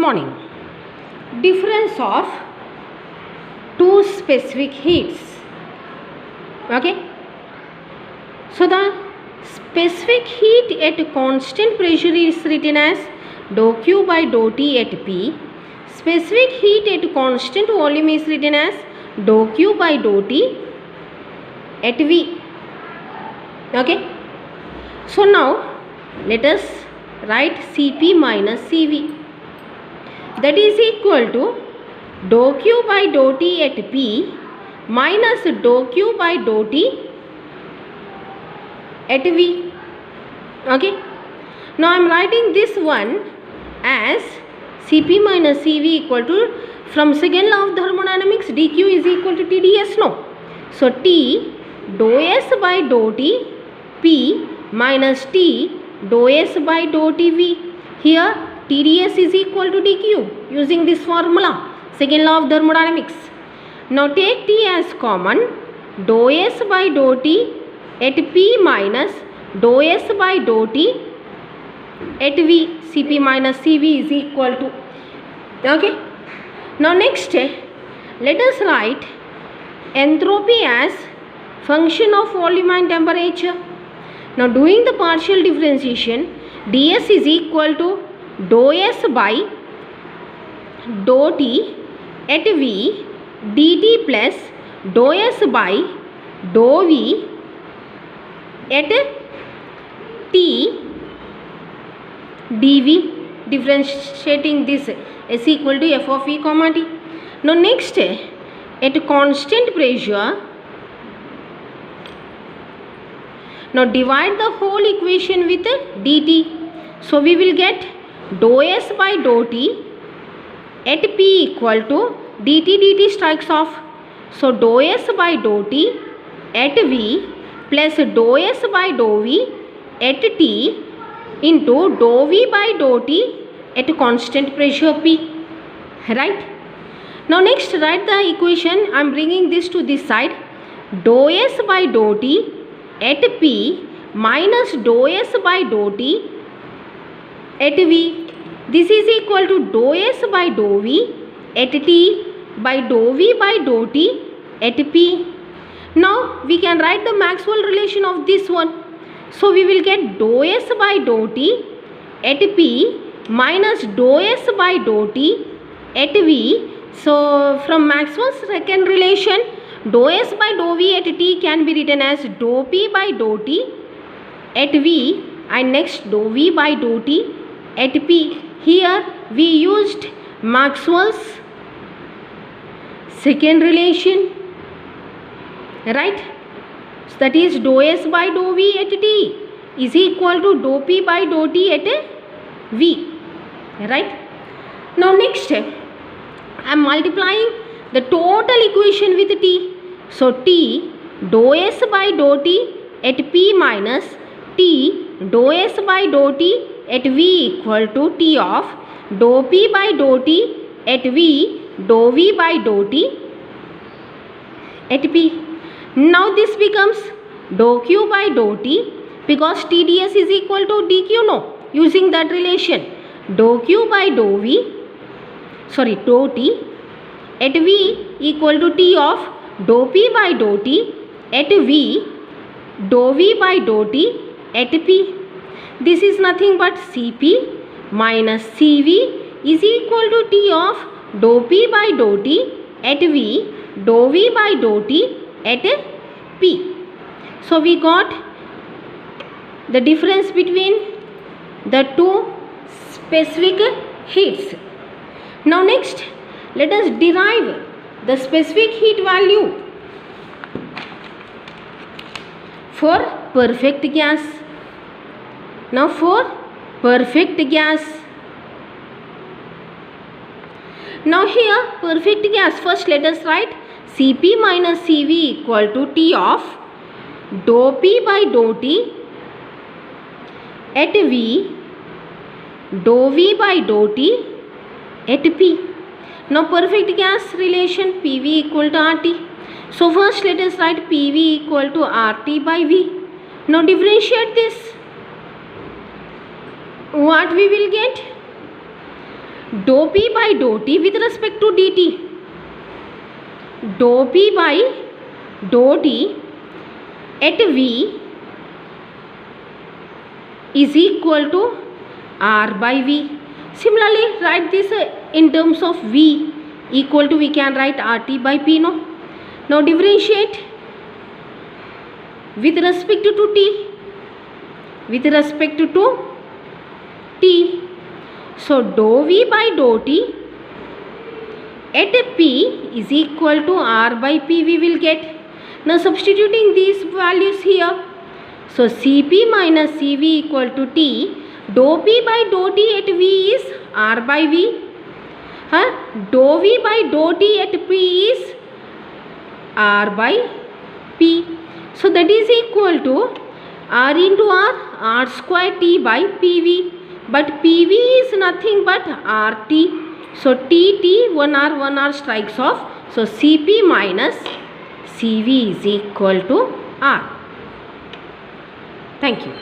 morning. Difference of two specific heats. Okay. So the specific heat at constant pressure is written as dou Q by dou T at P. Specific heat at constant volume is written as dou Q by dou T at V. Okay. So now let us write Cp minus Cv. That is equal to dou Q by dou T at P minus dou Q by dou T at V. Okay. Now I am writing this one as Cp minus Cv equal to, from second law of thermodynamics, dq is equal to Tds. No. So T dou S by dou T P minus T dou S by dou Tv. Here Tds is equal to dq using this formula, second law of thermodynamics. Now take T as common. Dou S by dou T at P minus dou S by dou T at V. Cp minus Cv is equal to. Okay. Now next let us write entropy as function of volume and temperature. Now doing the partial differentiation, ds is equal to dou S by dou T at V dt plus dou S by dou V at T dV. Differentiating this is equal to f of e comma t. Now next at constant pressure, now divide the whole equation with dt. So we will get dou S by dou T at P equal to dt strikes off. So dou S by dou T at V plus dou S by dou V at T into dou V by dou T at constant pressure P. Right. Now next write the equation. I am bringing this to this side. Dou S by dou T at P minus dou S by dou T at V. This is equal to dou S by dou V at T by dou V by dou T at P. Now we can write the Maxwell relation of this one. So we will get dou S by dou T at P minus dou S by dou T at V. So from Maxwell's second relation, dou S by dou V at T can be written as dou P by dou T at V and next dou V by dou T at P. Here we used Maxwell's second relation, right? So that is dou S by dou V at T is equal to dou P by dou T at V, right? Now next I am multiplying the total equation with T. So T dou S by dou T at P minus T dou S by dou T at V equal to T of dou P by dou T at V dou V by dou T at P. Now this becomes dou Q by dou T because TDS is equal to dQ. No, using that relation, dou Q by dou V, sorry, dou T at V equal to T of dou P by dou T at V dou V by dou T at P. This is nothing but Cp minus Cv is equal to T of dou P by dou T at V dou V by dou T at P. So we got the difference between the two specific heats. Now next let us derive the specific heat value for perfect gas. Now for perfect gas, now here perfect gas, first let us write Cp minus Cv equal to T of dou P by dou T at V dou V by dou T at P. Now perfect gas relation PV equal to RT. So first let us write PV equal to RT by V. Now differentiate this. What we will get? dou p by dou t with respect to dt. Dou p by dou t at v is equal to r by v. Similarly, write this in terms of v equal to, we can write rt by p, no? Now differentiate with respect to t. With respect to t. So dou v by dou t at p is equal to r by p we will get. Now substituting these values here. So Cp minus Cv equal to T. Dou P by dou T at V is R by V. Dou V by dou T at P is R by P. So that is equal to R into R, R square T by PV. But PV is nothing but RT. So T, 1R strikes off. So Cp minus Cv is equal to R. Thank you.